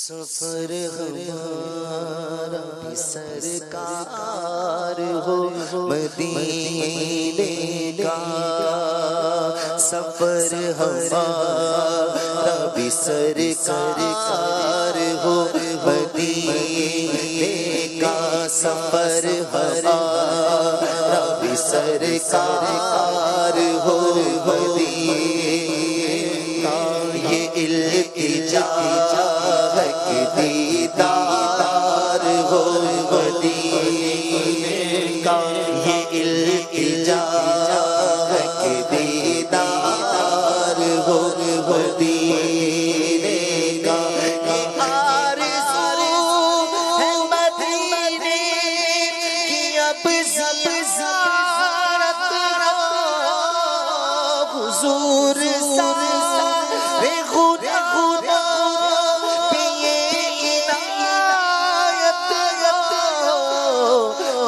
سفر ہمارا بھی سرکار ہو مدینے کا، سفر ہمارا بھی سرکار ہو مدینے کا، سفر ہمارا بھی سرکار ہو مدینے کا، یہ التجا ہے کہ دیدار ہو مدینے کا، یہ التجا ہے کہ دیدار ہو مدینے کا، یہ آرزو ہے مدینے کی اب زیارت حضور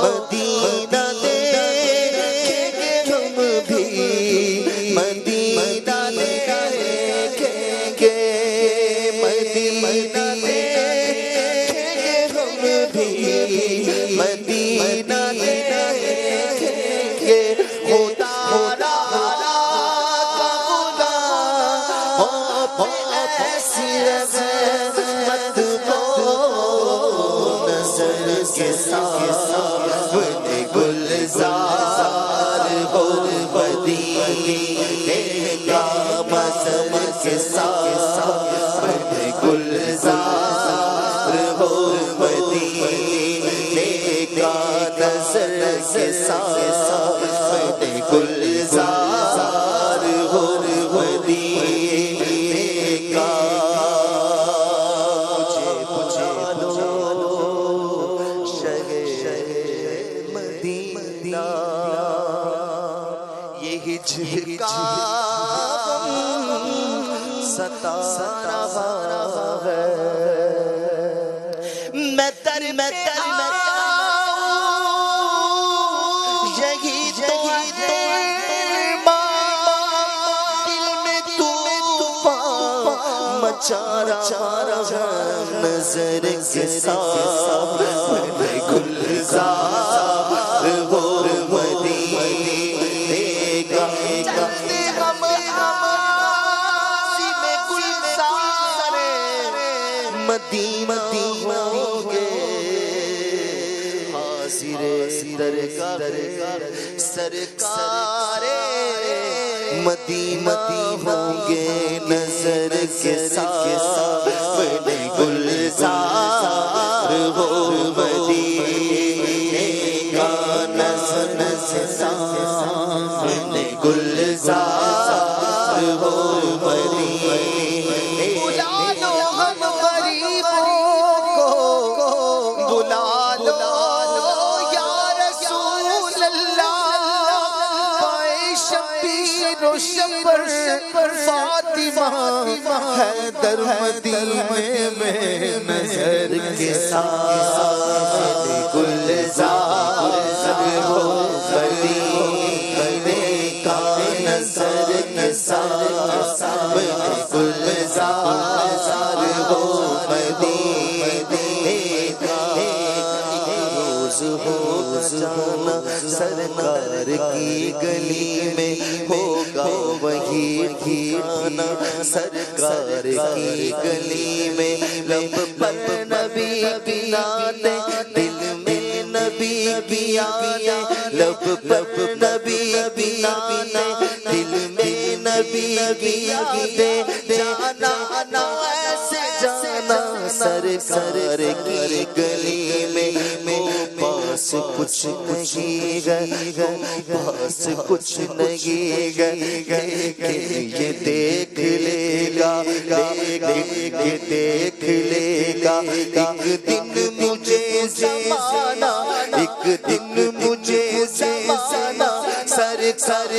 مدینہ دیکھیں ہم بھی، مدینہ دیکھیں گے، مدینہ دیکھیں ہم بھی، مدینہ دیکھیں گے، خدا کا غلام ایسی عظمت کو نظر کے ساتھ گلزار ہو مدینے کا، مذہب کے ساتھ گلزار ہو مدینے کا، نظر کے ساتھ گلزار ہو مدینے کا، مجھے مدینہ یہ ہجر کا ستا رہا ہے، میں تر یہی تو دل میں طوفان مچا رہا، نظر کے ساتھ گلزار ہو مدینے کا، چلتے ہم عاصم گلزار مدینہ ہوں گے، حاضر درگاہ سرکار مدینہ ہوں گے، نظر کے ساتھ گلزار ہو مدینے کا، نظر کے ساتھ گلزار ہو مدینے، بلا لو ہم غریبوں کو، بلا لو یا رسول اللہ، پائے شبیر و شبر فاطمہ حیدر مدینے میں، نظر کے ساتھ گلزار ہو مدینے کا، نظر کے ساتھ گلزار ہو مدینے کا، روز ہو جانا سرکار کی گلی میں، ہوگا وہی ٹھکانہ سرکار کی گلی میں، لب پر نبی کی یادیں، دل میں نبی کی یادیں، لب پر نبی کی یادیں، دل میں نبی کی یادیں، جانا ایسے جانا سرکار کی گلی میں، پاس کچھ نہیں ہے، پاس کچھ نہیں ہے، یہ دیکھ لے گا، دیکھ لے گا، ایک دن مجھے زمانہ، ایک دن مجھے زمانہ سرکار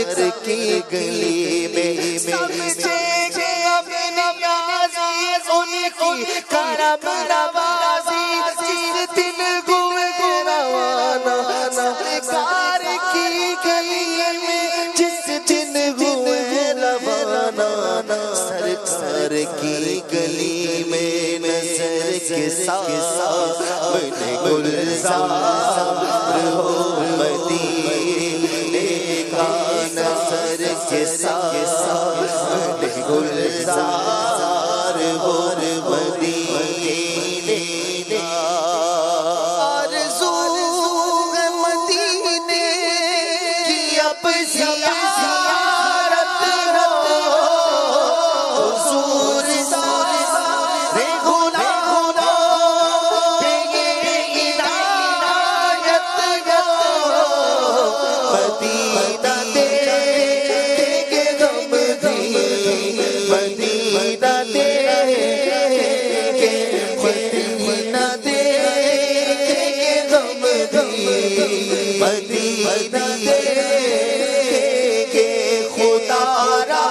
کی گلی میں، سمجھے گے اپنی عزیز ان کی کرم نوازی، جس دن ہوئے روانہ سرکار کی گلی میں، جس دن ہوئے روانہ سرکار کی گلی میں، نظر کے سامنے گلزار ہو مدینے کا نظر کے سامنے گلزار ہو مدینے کا آرزو ہے مدینے کی اب زیارت ہو حضور سارے گناہوں پہ یہ عنایت ہو مدینہ دیکھ کے غم بھی مدینہ دیکھ کے مدینہ دیکھ کے غم بھی مدینہ دیکھ کے خدا را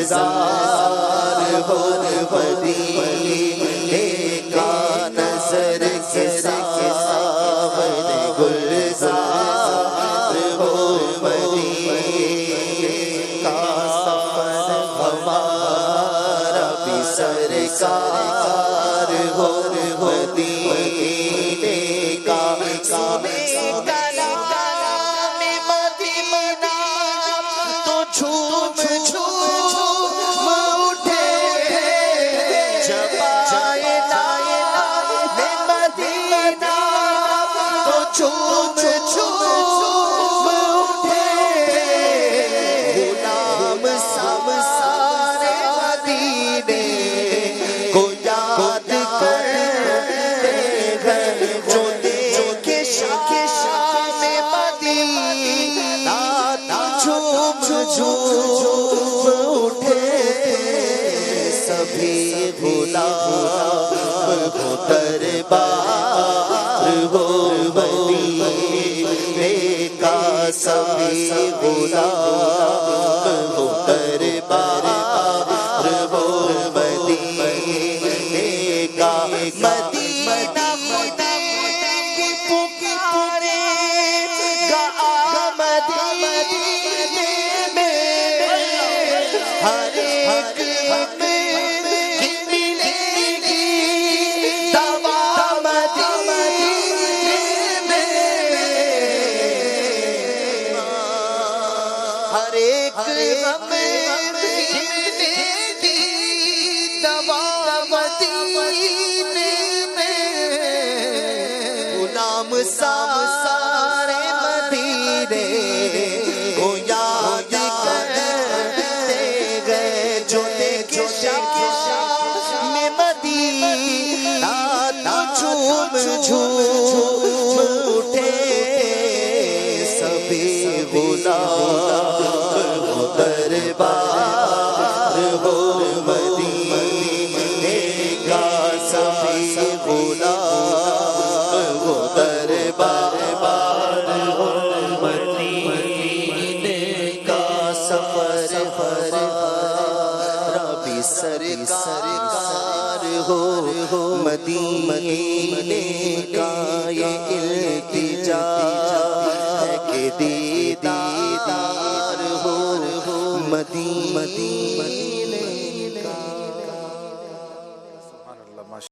گلزار ہو مدینے کا نظر کے سامنے گلزار ہو مدینے کا سفر ہمارا بھی سرکار ہو مدینے کا سنے کلام مدینہ تو جھوم جھوم اٹھے جب آئے نام مدینہ تو جھوم جھوم اٹھے غلام سب سارے مدینے کو یاد کرتے ہیں جو دیکھے شام مدینہ جھوم جھوم اٹھے سبھی غلام ہو دربار ہو مدینے کا سبھی غلام ہو دربار ہو مدینے کا مدینہ خدا کی پکارے گا مدینے میں ہر ایک ملے گی دوا مدینے میں ہر ایک ملے گی دوا مدینے میں غلام سارے مدینے کو یاد کرتے گئے جو دیکھے شام مدینہ جھوم جھوم اٹھے سبھی غلام ہو دربار ہو مدینے کا سبھی غلام ہو دربار ہو مدینے کا سفر ربی سرکار ہو مدینے کا یہ التجا ہے کہ دیدار ہو مدینے